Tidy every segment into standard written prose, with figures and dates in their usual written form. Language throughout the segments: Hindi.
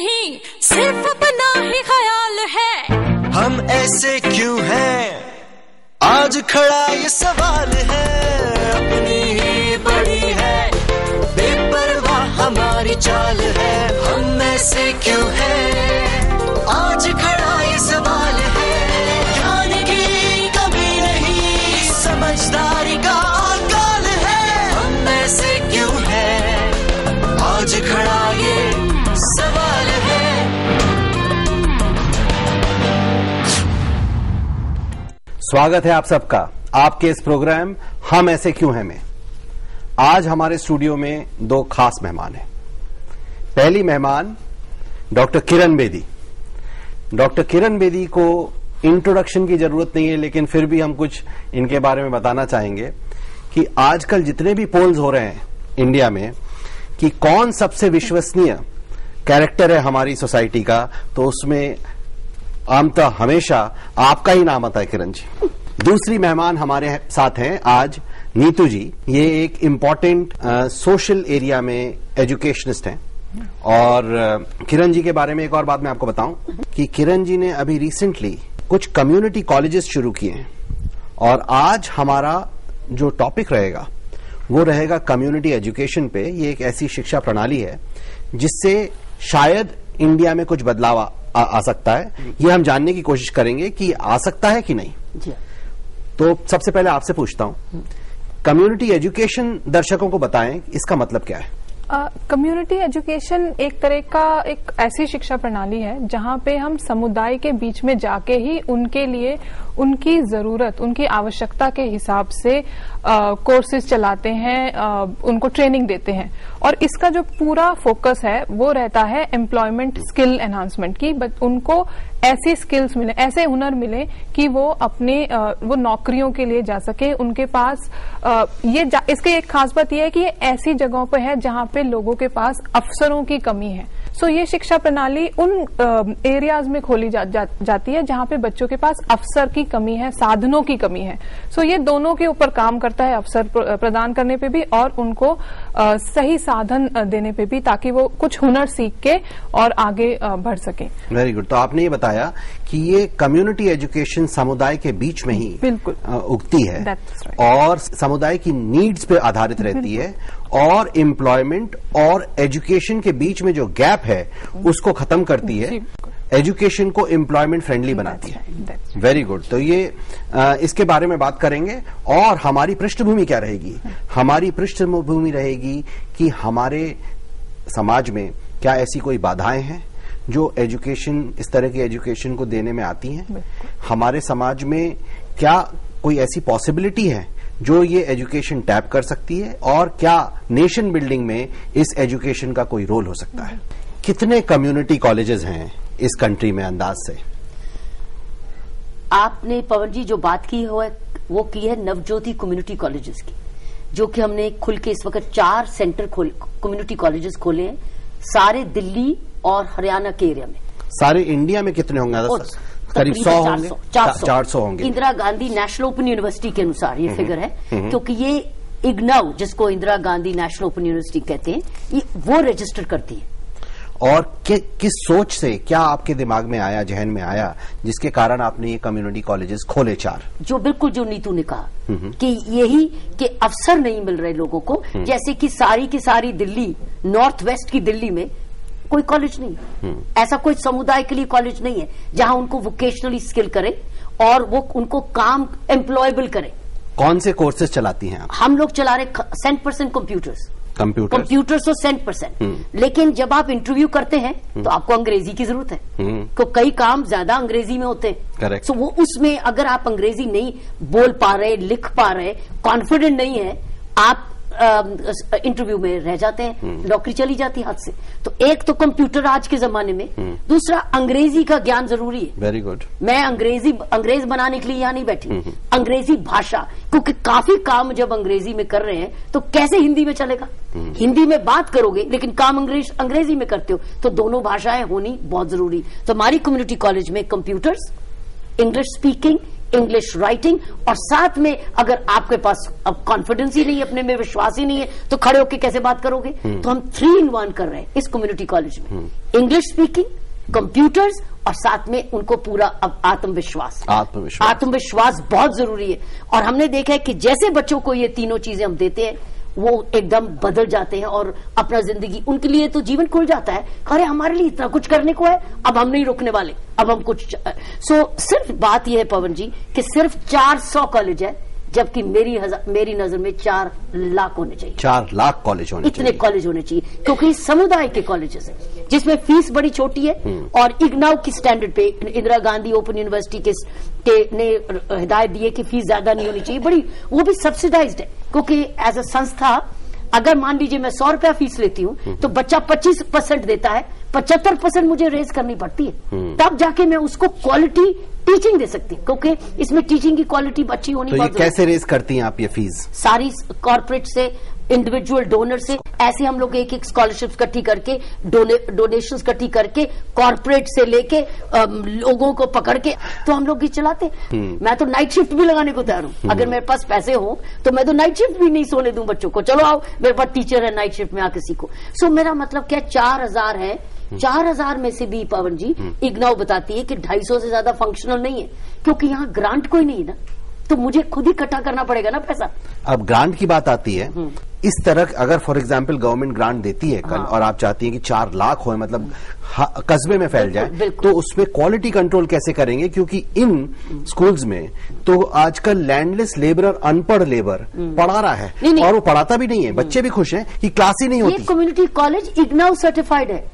नहीं, सिर्फ अपना ही ख्याल है। हम ऐसे क्यों हैं, आज खड़ा ये सवाल है। अपनी ही बड़ी है, बेपरवाह हमारी चाल है। हम ऐसे क्यों हैं, आज खड़ा ये सवाल है। ज्ञान की कमी नहीं, समझदारी का अकाल है। हम ऐसे क्यों हैं, आज खड़ा ये सवाल है। स्वागत है आप सबका आपके इस प्रोग्राम हम ऐसे क्यों हैं में। आज हमारे स्टूडियो में दो खास मेहमान हैं। पहली मेहमान डॉक्टर किरण बेदी। डॉक्टर किरण बेदी को इंट्रोडक्शन की जरूरत नहीं है, लेकिन फिर भी हम कुछ इनके बारे में बताना चाहेंगे कि आजकल जितने भी पोल्स हो रहे हैं इंडिया में कि कौन सबसे विश्वसनीय कैरेक्टर है हमारी सोसाइटी का, तो उसमें आमतः हमेशा आपका ही नाम आता है किरण जी। दूसरी मेहमान हमारे साथ हैं आज नीतू जी। ये एक इम्पॉर्टेंट सोशल एरिया में एजुकेशनिस्ट हैं। और किरण जी के बारे में एक और बात मैं आपको बताऊं कि किरण जी ने अभी रिसेंटली कुछ कम्युनिटी कॉलेजेस शुरू किए हैं। और आज हमारा जो टॉपिक रहेगा वो रहेगा कम्युनिटी एजुकेशन पे। ये एक ऐसी शिक्षा प्रणाली है जिससे शायद इंडिया में कुछ बदलाव आ सकता है। ये हम जानने की कोशिश करेंगे कि आ सकता है कि नहीं जी। तो सबसे पहले आपसे पूछता हूं, कम्युनिटी एजुकेशन दर्शकों को बताएं, इसका मतलब क्या है? कम्युनिटी एजुकेशन एक तरह का एक ऐसी शिक्षा प्रणाली है जहां पे हम समुदाय के बीच में जाके ही उनके लिए उनकी जरूरत, उनकी आवश्यकता के हिसाब से कोर्सेज चलाते हैं, उनको ट्रेनिंग देते हैं। और इसका जो पूरा फोकस है वो रहता है एम्प्लॉयमेंट स्किल एनहांसमेंट की। उनको ऐसी स्किल्स मिले, ऐसे हुनर मिले कि वो अपने वो नौकरियों के लिए जा सके। उनके पास इसकी एक खास बात यह है कि ये ऐसी जगहों पे है जहां पे लोगों के पास अवसरों की कमी है। सो ये शिक्षा प्रणाली उन एरियाज में खोली जाती है जहां पे बच्चों के पास अवसर की कमी है, साधनों की कमी है। सो ये दोनों के ऊपर काम करता है, अवसर प्रदान करने पे भी और उनको सही साधन देने पे भी, ताकि वो कुछ हुनर सीख के और आगे बढ़ सके। Very good. तो आपने ये बताया कि ये कम्युनिटी एजुकेशन समुदाय के बीच में ही बिल्कुल उगती है right. और समुदाय की नीड्स पे आधारित रहती है और एम्प्लॉयमेंट और एजुकेशन के बीच में जो गैप है उसको खत्म करती है, एजुकेशन को एम्प्लॉयमेंट फ्रेंडली बनाती है। Very good. तो ये इसके बारे में बात करेंगे। और हमारी पृष्ठभूमि क्या रहेगी? हमारी पृष्ठभूमि रहेगी कि हमारे समाज में क्या ऐसी कोई बाधाएं हैं जो एजुकेशन, इस तरह की एजुकेशन को देने में आती हैं? हमारे समाज में क्या कोई ऐसी पॉसिबिलिटी है जो ये एजुकेशन टैप कर सकती है? और क्या नेशन बिल्डिंग में इस एजुकेशन का कोई रोल हो सकता है? कितने कम्युनिटी कॉलेजेस हैं इस कंट्री में अंदाज से? आपने पवन जी जो बात की है वो की है नवज्योति कम्युनिटी कॉलेजेस की, जो कि हमने खुल के इस वक्त 4 सेंटर कम्युनिटी कॉलेजेस खोले हैं, सारे दिल्ली और हरियाणा के एरिया में। सारे इंडिया में कितने होंगे? करीब 100 होंगे, 400 होंगे। Indira Gandhi national open university के अनुसार ये फिगर है, क्योंकि ये इग्नाउ, जिसको Indira Gandhi national open university कहते हैं, ये वो रजिस्टर करती है। और किस सोच से, क्या आपके दिमाग में आया, जहन में आया, जिसके कारण आपने ये कम्युनिटी कॉलेजेस खोले 4? जो बिल्कुल जो नीतू ने कहा कि यही कि अवसर नहीं मिल रहे लोगों को। जैसे कि सारी की सारी दिल्ली, नॉर्थ वेस्ट की दिल्ली में कोई कॉलेज नहीं, ऐसा कोई समुदाय के लिए कॉलेज नहीं है जहां उनको वोकेशनली स्किल करे और वो उनको काम एम्प्लॉयबल करे। कौन से कोर्सेज चलाती हैं आप? हम लोग चला रहे 100% कंप्यूटर्स तो 100%। लेकिन जब आप इंटरव्यू करते हैं तो आपको अंग्रेजी की जरूरत है, तो कई काम ज्यादा अंग्रेजी में होते हैं। सो वो उसमें अगर आप अंग्रेजी नहीं बोल पा रहे, लिख पा रहे, कॉन्फिडेंट नहीं है, आप इंटरव्यू में रह जाते हैं, नौकरी चली जाती हाथ से। तो एक तो कंप्यूटर आज के जमाने में, दूसरा अंग्रेजी का ज्ञान जरूरी है। Very good. मैं अंग्रेज बनाने के लिए यहाँ नहीं बैठी, अंग्रेजी भाषा, क्योंकि काफी काम जब अंग्रेजी में कर रहे हैं तो कैसे हिंदी में चलेगा? हिंदी में बात करोगे लेकिन काम अंग्रेजी में करते हो, तो दोनों भाषाएं होनी बहुत जरूरी। तो हमारी कम्युनिटी कॉलेज में computers, English speaking, English writing, और साथ में अगर आपके पास अब कॉन्फिडेंस ही नहीं है, अपने में विश्वास ही नहीं है, तो खड़े होकर कैसे बात करोगे? तो हम 3 in 1 कर रहे हैं इस कम्युनिटी कॉलेज में, इंग्लिश स्पीकिंग, कंप्यूटर्स, और साथ में उनको पूरा अब आत्मविश्वास बहुत जरूरी है। और हमने देखा है कि जैसे बच्चों को ये तीनों चीजें हम देते हैं, वो एकदम बदल जाते हैं और अपना जिंदगी, उनके लिए तो जीवन खुल जाता है। अरे हमारे लिए इतना कुछ करने को है, अब हम नहीं रुकने वाले, अब हम कुछ। सिर्फ बात यह है पवन जी कि सिर्फ 400 कॉलेज है, जबकि मेरी नजर में 4 लाख होने चाहिए। 4 लाख कॉलेज होने चाहिए, इतने कॉलेज होने चाहिए, क्योंकि समुदाय के कॉलेजेस हैं जिसमें फीस बड़ी छोटी है। और इग्नाउ की स्टैंडर्ड पे इंदिरा गांधी ओपन यूनिवर्सिटी ने हिदायत दी है कि फीस ज्यादा नहीं होनी चाहिए, बड़ी, वो भी सब्सिडाइज्ड है, क्योंकि एज अ संस्था अगर मान लीजिए मैं 100 रुपया फीस लेती हूँ तो बच्चा 25% देता है, 75% मुझे रेज करनी पड़ती है, तब जाके मैं उसको क्वालिटी टीचिंग दे सकती हूँ, क्योंकि इसमें टीचिंग की क्वालिटी अच्छी होनी चाहिए। तो ये कैसे रेज करती हैं आप ये फीस? सारी कॉर्पोरेट से, इंडिविजुअल डोनर से, ऐसे हम लोग एक स्कॉलरशिप इकट्ठी करके, डोनेशन इकट्ठी करके, कॉर्पोरेट से लेके लोगों को पकड़ के तो हम लोग ये चलाते। मैं तो नाइट शिफ्ट भी लगाने को तैयार हूँ, अगर मेरे पास पैसे हो तो मैं तो नाइट शिफ्ट भी नहीं सोने दूं बच्चों को, चलो आओ मेरे पास टीचर है, नाइट शिफ्ट में आके सीखो। सो मेरा मतलब क्या, 4000 है, 4000 में से भी पवन जी इग्नाउ बताती है कि 250 से ज्यादा फंक्शनल नहीं है, क्योंकि यहाँ ग्रांट कोई नहीं है ना, तो मुझे खुद ही इकट्ठा करना पड़ेगा ना पैसा। अब ग्रांट की बात आती है, इस तरह अगर फॉर एग्जांपल गवर्नमेंट ग्रांट देती है कल, और आप चाहती हैं कि 4 लाख हो, मतलब कस्बे में फैल जाए, तो उसमें क्वालिटी कंट्रोल कैसे करेंगे? क्योंकि इन स्कूल्स में तो आजकल लैंडलेस लेबरर, अनपढ़ लेबर पढ़ा रहा है, और वो पढ़ाता भी नहीं है, बच्चे भी खुश हैं कि क्लास ही नहीं होती। ये कम्युनिटी कॉलेज इग्नाउ सर्टिफाइड है,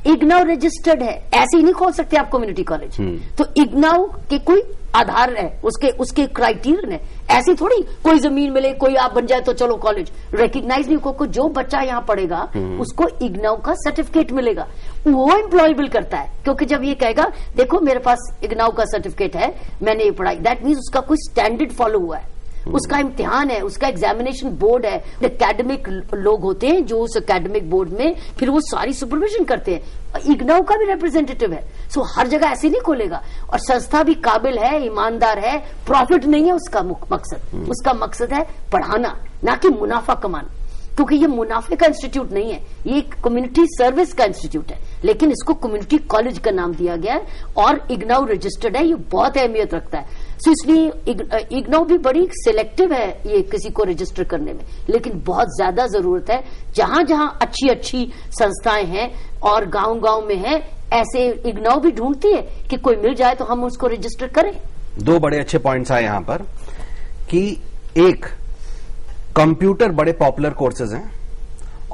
इग्नाउ रजिस्टर्ड है, ऐसे ही नहीं खोल सकते आप कम्युनिटी कॉलेज। तो इग्नाउ के कोई आधार है, उसके क्राइटेरियन है, ऐसी थोड़ी कोई जमीन मिले, कोई आप बन जाए तो चलो कॉलेज रिकॉग्नाइज नहीं, को जो बच्चा यहाँ पढ़ेगा उसको इग्नाउ का सर्टिफिकेट मिलेगा, वो एम्प्लॉयबल करता है, क्योंकि जब ये कहेगा देखो मेरे पास इग्नाउ का सर्टिफिकेट है, मैंने ये पढ़ाई, दैट मीन्स उसका कोई स्टैंडर्ड फॉलो हुआ है, उसका इम्तिहान है, उसका एग्जामिनेशन बोर्ड है, एकेडमिक लोग होते हैं जो उस एकेडमिक बोर्ड में फिर वो सारी सुपरविजन करते हैं। इग्नाउ का भी रिप्रेजेंटेटिव है, सो हर जगह ऐसे नहीं खोलेगा, और संस्था भी काबिल है, ईमानदार है, प्रॉफिट नहीं है उसका मकसद, उसका मकसद है पढ़ाना, ना कि मुनाफा कमाना, क्योंकि ये मुनाफे का इंस्टीट्यूट नहीं है, ये एक कम्युनिटी सर्विस का इंस्टीट्यूट है, लेकिन इसको कम्युनिटी कॉलेज का नाम दिया गया है और इग्नाउ रजिस्टर्ड है, ये बहुत अहमियत रखता है। सो इसलिए इग्नाउ भी बड़ी सिलेक्टिव है ये किसी को रजिस्टर करने में, लेकिन बहुत ज्यादा जरूरत है, जहां जहां अच्छी अच्छी संस्थाएं हैं और गांव में है, ऐसे इग्नाउ भी ढूंढती है कि कोई मिल जाए तो हम उसको रजिस्टर करें। 2 बड़े अच्छे पॉइंट्स आए यहां पर कि एक, कंप्यूटर बड़े पॉपुलर कोर्सेज हैं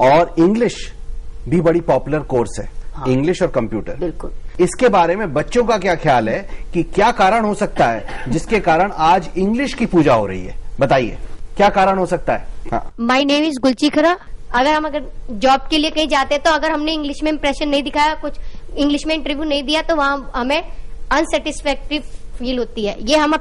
और इंग्लिश भी बड़ी पॉपुलर कोर्स है, हाँ, इंग्लिश और कंप्यूटर। बिल्कुल। इसके बारे में बच्चों का क्या ख्याल है कि क्या कारण हो सकता है जिसके कारण आज इंग्लिश की पूजा हो रही है? बताइए क्या कारण हो सकता है? हाँ। माय नेम इज गुलची खरा। अगर जॉब के लिए कहीं जाते हैं तो अगर हमने इंग्लिश में इंप्रेशन नहीं दिखाया, कुछ इंग्लिश में इंटरव्यू नहीं दिया, तो वहां हमें अनसेटिस्फैक्टरी फील होती है। ये हम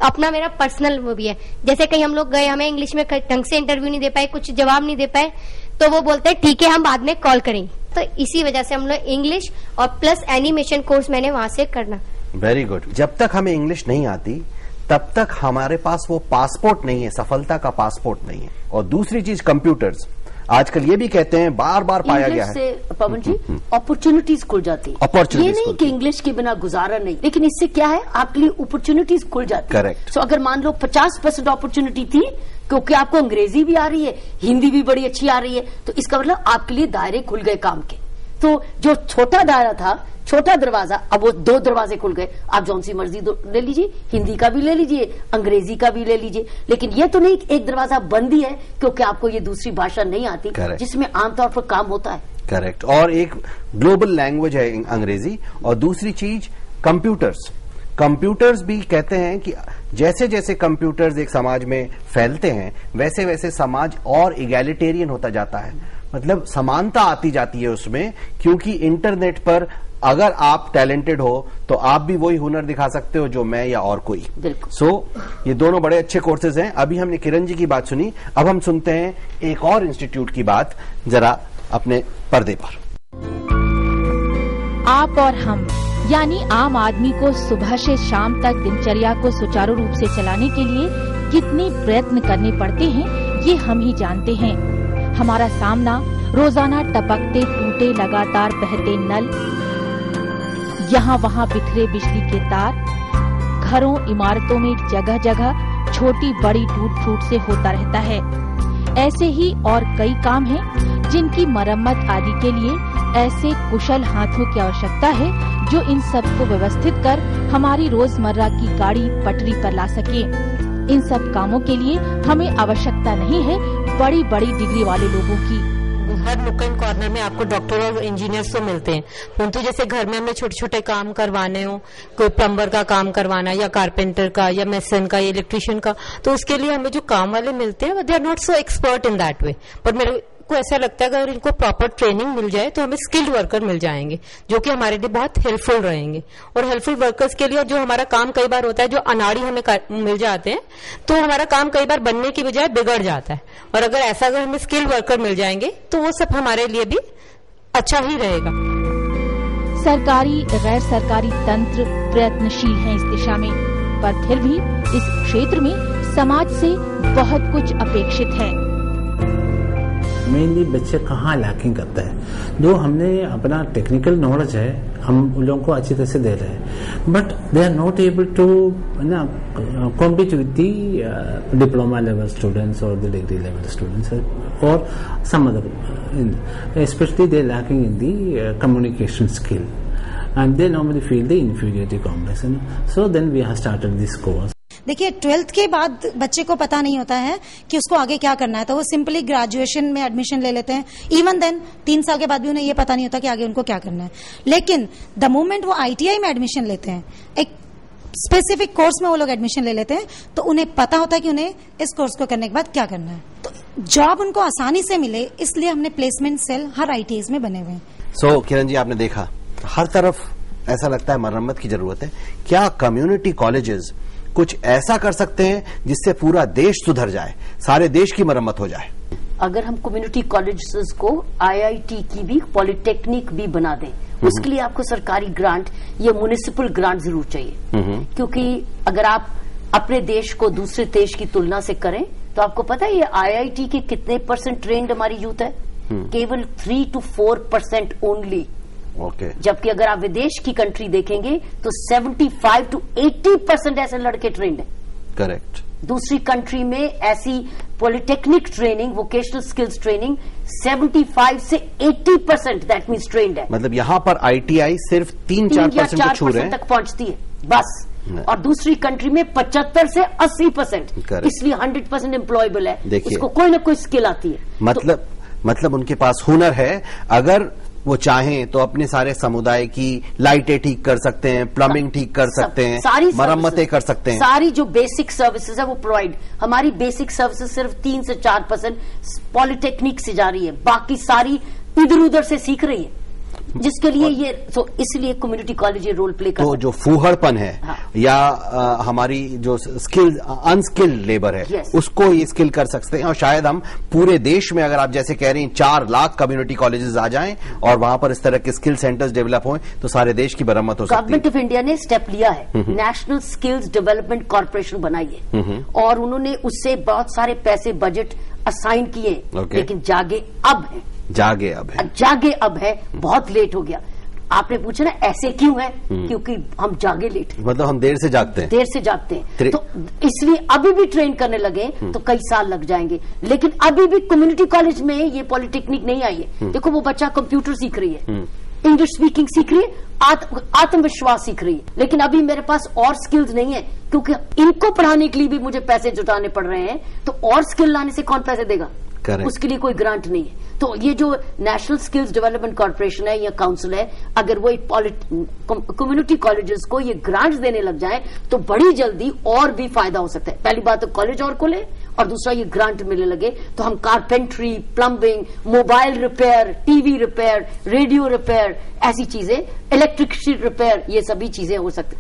अपना मेरा पर्सनल वो भी है, जैसे कहीं हम लोग गए, हमें इंग्लिश में ढंग से इंटरव्यू नहीं दे पाए, कुछ जवाब नहीं दे पाए, तो वो बोलते हैं ठीक है हम बाद में कॉल करेंगे। तो इसी वजह से हम लोग इंग्लिश और प्लस एनिमेशन कोर्स मैंने वहां से करना। Very good. जब तक हमें इंग्लिश नहीं आती तब तक हमारे पास वो पासपोर्ट नहीं है, सफलता का पासपोर्ट नहीं है। और दूसरी चीज कंप्यूटर्स, आजकल ये भी कहते हैं, बार बार पाया गया है, से पवन जी अपॉर्चुनिटीज खुल जाती है। ये नहीं कि इंग्लिश के बिना गुजारा नहीं, लेकिन इससे क्या है, आपके लिए अपॉर्चुनिटीज खुल जाती है। करेक्ट। सो अगर मान लो 50% अपॉर्चुनिटी थी, क्योंकि आपको अंग्रेजी भी आ रही है, हिंदी भी बड़ी अच्छी आ रही है, तो इसका मतलब आपके लिए दायरे खुल गए काम के। तो जो छोटा दायरा था, छोटा दरवाजा, अब वो 2 दरवाजे खुल गए, आप जौन सी मर्जी ले लीजिए, हिंदी का भी ले लीजिए, अंग्रेजी का भी ले लीजिए, लेकिन ये तो नहीं एक दरवाजा बंद ही है क्योंकि आपको ये दूसरी भाषा नहीं आती, जिसमें आमतौर पर काम होता है। करेक्ट। और एक ग्लोबल लैंग्वेज है अंग्रेजी, और दूसरी चीज कंप्यूटर्स भी कहते हैं कि जैसे जैसे कंप्यूटर्स एक समाज में फैलते हैं वैसे वैसे समाज और इगैलिटेरियन होता जाता है, मतलब समानता आती जाती है उसमें, क्योंकि इंटरनेट पर अगर आप टैलेंटेड हो तो आप भी वही हुनर दिखा सकते हो जो मैं या और कोई। सो ये दोनों बड़े अच्छे कोर्सेज हैं। अभी हमने किरण जी की बात सुनी, अब हम सुनते हैं एक और इंस्टीट्यूट की बात, जरा अपने पर्दे पर। आप और हम यानी आम आदमी को सुबह से शाम तक दिनचर्या को सुचारू रूप से चलाने के लिए कितने प्रयत्न करने पड़ते हैं ये हम ही जानते हैं। हमारा सामना रोजाना टपकते टूटे लगातार बहते नल, यहाँ वहाँ बिखरे बिजली के तार, घरों इमारतों में जगह जगह छोटी बड़ी टूट फूट से होता रहता है। ऐसे ही और कई काम हैं जिनकी मरम्मत आदि के लिए ऐसे कुशल हाथों की आवश्यकता है जो इन सब को व्यवस्थित कर हमारी रोजमर्रा की गाड़ी पटरी पर ला सके। इन सब कामों के लिए हमें आवश्यकता नहीं है बड़ी बड़ी डिग्री वाले लोगों की। हर नुक्कड़ कॉर्नर में आपको डॉक्टर और इंजीनियर्स तो मिलते हैं, परंतु जैसे घर में हमें छोटे छोटे काम करवाने हो, कोई प्लम्बर का काम करवाना या कारपेंटर का या मेसन का या इलेक्ट्रिशियन का, तो उसके लिए हमें जो काम वाले मिलते हैं they are not so expert in that way. पर मेरे को ऐसा लगता है अगर इनको प्रॉपर ट्रेनिंग मिल जाए तो हमें स्किल्ड वर्कर मिल जाएंगे जो कि हमारे लिए बहुत हेल्पफुल रहेंगे। और हेल्पफुल वर्कर्स के लिए जो हमारा काम कई बार होता है, जो अनाड़ी हमें मिल जाते हैं तो हमारा काम कई बार बनने की बजाय बिगड़ जाता है। और अगर हमें स्किल्ड वर्कर मिल जाएंगे तो वो सब हमारे लिए भी अच्छा ही रहेगा। सरकारी गैर सरकारी तंत्र प्रयत्नशील हैं इस दिशा में, पर फिर भी इस क्षेत्र में समाज से बहुत कुछ अपेक्षित है। मेनली बच्चे कहाँ लैकिंग करते हैं, जो हमने अपना टेक्निकल नॉलेज है हम उन लोगों को अच्छी तरह से दे रहे हैं, but they are not able to compete with the diploma level students और द डिग्री लेवल स्टूडेंट्स और some other, specially they lacking in the communication skill and they normally feel the inferiority complex. So then we have started this course. देखिए 12th के बाद बच्चे को पता नहीं होता है कि उसको आगे क्या करना है, तो वो सिंपली ग्रेजुएशन में एडमिशन ले लेते हैं। इवन देन 3 साल के बाद भी उन्हें ये पता नहीं होता कि आगे उनको क्या करना है। लेकिन द मोमेंट वो ITI में एडमिशन लेते हैं, एक स्पेसिफिक कोर्स में वो लोग एडमिशन ले लेते हैं, तो उन्हें पता होता है कि उन्हें इस कोर्स को करने के बाद क्या करना है, तो जॉब उनको आसानी से मिले, इसलिए हमने प्लेसमेंट सेल हर ITIs में बने हुए हैं। सो किरण जी, आपने देखा हर तरफ ऐसा लगता है मरम्मत की जरूरत है। क्या कम्युनिटी कॉलेजेस कुछ ऐसा कर सकते हैं जिससे पूरा देश सुधर जाए, सारे देश की मरम्मत हो जाए? अगर हम कम्युनिटी कॉलेजेस को IIT की भी पॉलिटेक्निक भी बना दें, उसके लिए आपको सरकारी ग्रांट या म्युनिसिपल ग्रांट जरूर चाहिए। क्योंकि अगर आप अपने देश को दूसरे देश की तुलना से करें तो आपको पता है ये IIT के कितने % ट्रेंड हमारी यूथ है, केवल 3 to 4% ओनली। जबकि अगर आप विदेश की कंट्री देखेंगे तो 75 to 80% ऐसे लड़के ट्रेंड है। करेक्ट। दूसरी कंट्री में ऐसी polytechnic training, vocational skills training 75 से 80% दैट मीन्स ट्रेंड है। मतलब यहाँ पर ITI सिर्फ 3-4% तक पहुंचती है बस, और दूसरी कंट्री में 75 से 80%, इसलिए 100% एम्प्लॉयबल है, इसको कोई ना कोई स्किल आती है। मतलब उनके पास हुनर है, अगर वो चाहें तो अपने सारे समुदाय की लाइटें ठीक कर सकते हैं, प्लम्बिंग ठीक कर सकते हैं, सारी मरम्मतें कर सकते हैं। सारी जो बेसिक सर्विसेज है वो प्रोवाइड, हमारी बेसिक सर्विसेज सिर्फ 3 से 4% पॉलिटेक्निक से जा रही है, बाकी सारी इधर उधर से सीख रही है, जिसके लिए ये इसलिए कम्युनिटी कॉलेज ये रोल प्ले करता है। तो जो फूहड़पन है या हमारी जो स्किल अनस्किल्ड लेबर है उसको ये स्किल कर सकते हैं। और शायद हम पूरे देश में, अगर आप जैसे कह रही हैं 4 लाख कम्युनिटी कॉलेजेस आ जाएं और वहां पर इस तरह के स्किल सेंटर्स डेवलप हों तो सारे देश की मरम्मत हो सकती है। गवर्नमेंट ऑफ इंडिया ने स्टेप लिया है, नेशनल स्किल्स डेवलपमेंट कॉर्पोरेशन बनाई है और उन्होंने उससे बहुत सारे पैसे बजट असाइन किए, लेकिन जागे अब है, बहुत लेट हो गया। आपने पूछा ना ऐसे क्यों है, क्योंकि हम जागे लेट, मतलब हम देर से जागते हैं, तो इसलिए अभी भी ट्रेन करने लगे तो कई साल लग जाएंगे। लेकिन अभी भी कम्युनिटी कॉलेज में ये पॉलिटेक्निक नहीं आई है। देखो वो बच्चा कंप्यूटर सीख रही है, इंग्लिश स्पीकिंग सीख रही है, आत्मविश्वास सीख रही है, लेकिन अभी मेरे पास और स्किल्स नहीं है, क्योंकि इनको पढ़ाने के लिए भी मुझे पैसे जुटाने पड़ रहे हैं, तो और स्किल लाने से कौन पैसे देगा? उसके लिए कोई ग्रांट नहीं है। तो ये जो नेशनल स्किल्स डेवलपमेंट कॉर्पोरेशन है या काउंसिल है, अगर वो कम्युनिटी कॉलेजेस को ये ग्रांट्स देने लग जाए तो बड़ी जल्दी और भी फायदा हो सकता है। पहली बात तो कॉलेज और खोले, और दूसरा ये ग्रांट मिलने लगे तो हम carpentry, plumbing, mobile repair, TV repair, radio repair, ऐसी चीजें, इलेक्ट्रिसिटी रिपेयर, ये सभी चीजें हो सकती।